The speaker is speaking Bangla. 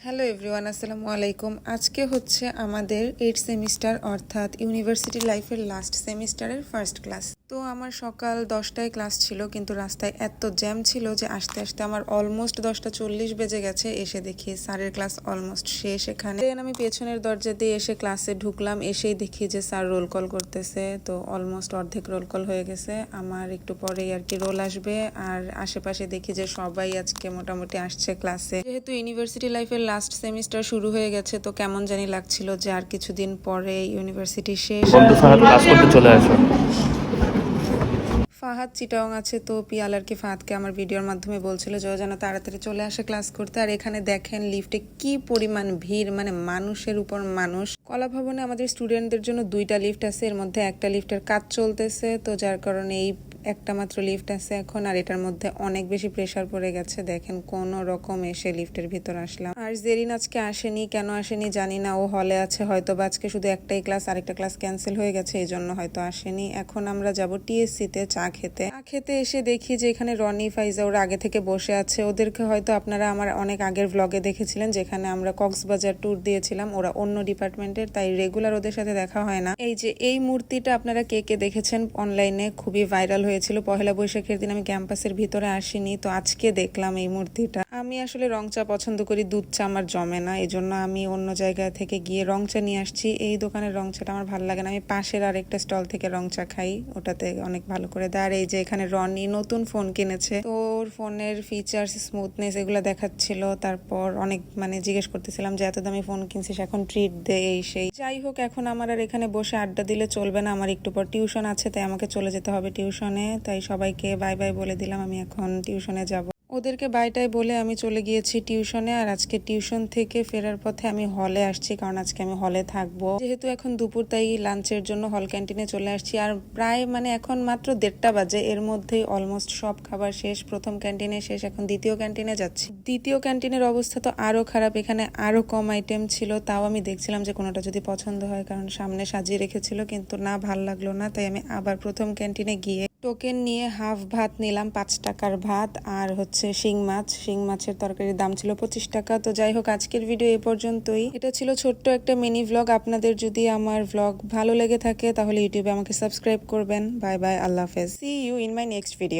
হ্যালো এভরিওয়ান, আসসালামু আলাইকুম। আজকে হচ্ছে আমাদের 8 সেমিস্টার অর্থাৎ ইউনিভার্সিটি লাইফের লাস্ট সেমিস্টারের ফার্স্ট ক্লাস। তো আমার সকাল 10টায় ক্লাস ছিল, কিন্তু রাস্তায় এত জ্যাম ছিল যে আসতে আসতে আমার অলমোস্ট 10টা 40 বেজে গেছে। এসে দেখি স্যারের ক্লাস অলমোস্ট শেষ। এখানে আমি পেছনের দরজা দিয়ে এসে ক্লাসে ঢুকলাম, এসেই দেখি যে স্যার রোল কল করতেছে। তো অলমোস্ট অর্ধেক রোল কল হয়ে গেছে, আমার একটু পরেই আর কি রোল আসবে। আর আশেপাশে দেখি যে সবাই আজকে মোটামুটি আসছে ক্লাসে। যেহেতু ইউনিভার্সিটি লাইফের লাস্ট সেমিস্টার শুরু হয়ে গেছে, তো কেমন জানি লাগছিল যে আর কিছুদিন পরে ইউনিভার্সিটি শেষ। বন্ধু ফাহাদ ক্লাস করতে চলে আসো। ফাহাদ চিটাং আছে, তো পিয়াল আর কি ফাহাদকে আমার ভিডিওর মাধ্যমে বলছিল যে ও যেন তাড়াতাড়ি চলে আসে ক্লাস করতে। আর এখানে দেখেন লিফটে কি পরিমাণ ভিড়, মানে মানুষের উপর মানুষ। কলা ভবনে আমাদের স্টুডেন্টদের জন্য 2টা লিফট আছে, এর মধ্যে একটা লিফটের কাজ চলতেছে, তো যার কারণে এই একটা মাত্র লিফট আছে এখন। আর এটার মধ্যে অনেক বেশি প্রেসার পড়ে গেছে, দেখেন কোন রকম এসে লিফটের ভিতর আসলাম। আর জেরিন আজকে আসেনি, কেন আসেনি জানি না, ও হলে আছে হয়তো, বা আজকে শুধু একটাই ক্লাস, আরেকটা ক্লাস ক্যান্সেল হয়ে গেছে, এই জন্য হয়তো আসেনি। এখন আমরা যাব টিএসসি তে চা খেতে এসে দেখি যে এখানে রনি ফাইজা ওরা আগে থেকে বসে আছে। ওদেরকে হয়তো আপনারা আমার অনেক আগের ব্লগে দেখেছিলেন, যেখানে আমরা কক্সবাজার ট্যুর দিয়েছিলাম। ওরা অন্য ডিপার্টমেন্টের, তাই রেগুলার ওদের সাথে দেখা হয় না। এই যে এই মূর্তিটা আপনারা কে কে দেখেছেন অনলাইনে, খুবই ভাইরাল হয়েছিল। পহেলা বৈশাখের দিন আমি ক্যাম্পাসের ভিতরে আসিনি, তো আজকে দেখলাম এই মূর্তিটা। আমি আসলে রং চা পছন্দ করি, দুধ চা আমার জমে না, এই জন্য আমি অন্য জায়গা থেকে গিয়ে রং চা নিয়ে আসছি। এই দোকানের রং চাটা আমার ভালো লাগে না, আমি পাশের আরেকটা স্টল থেকে রং চা খাই, ওটাতে অনেক ভালো করে দেয়। আর এই যে এখানে রনি নতুন ফোন কিনেছে, তো ওর ফোনের ফিচার্স, স্মুথনেস এগুলো দেখাচ্ছিল। তারপর অনেক জিজ্ঞেস করতেছিলাম যে এত দামি ফোন কিনছিস, এখন ট্রিট দে, এই সেই। যাই হোক, এখন আমার আর এখানে বসে আড্ডা দিলে চলবে না, আমার একটু পর টিউশন আছে, তাই আমাকে চলে যেতে হবে টিউশনে। তাই সবাইকে বাই বাই বলে দিলাম, আমি এখন টিউশনে যাব। ওদেরকে বাইটাই বলে আমি চলে গিয়েছি টিউশনে। আর আজকে টিউশন থেকে ফেরার পথে আমি হলে আসছি, কারণ আজকে আমি হলে থাকবো। যেহেতু এখন দুপুর, তাই লাঞ্চের জন্য হল ক্যান্টিনে চলে আসছি। আর প্রায় এখন মাত্র 1:30 বাজে, এর মধ্যেই অলমোস্ট সব খাবার শেষ। প্রথম ক্যান্টিনে শেষ, এখন দ্বিতীয় ক্যান্টিনে যাচ্ছি। দ্বিতীয় ক্যান্টিনের অবস্থা তো আরো খারাপ, এখানে আরো কম আইটেম ছিল। তাও আমি দেখছিলাম যে কোনোটা যদি পছন্দ হয়, কারণ সামনে সাজিয়ে রেখেছিল, কিন্তু না, ভাল লাগলো না। তাই আমি আবার প্রথম ক্যান্টিনে গিয়ে টোকেন নিয়ে হাফ ভাত নিলাম, 5 টাকার ভাত। আর হচ্ছে শিং মাছের তরকারির দাম ছিল 25 টাকা। তো যাই হোক, আজকের ভিডিও এই পর্যন্তই। এটা ছিল ছোট্ট একটা মিনি ভ্লগ। আপনাদের যদি আমার ভ্লগ ভালো লেগে থাকে তাহলে ইউটিউবে আমাকে সাবস্ক্রাইব করবেন। বাই বাই, আল্লাহ হাফেজ, see you in my next video.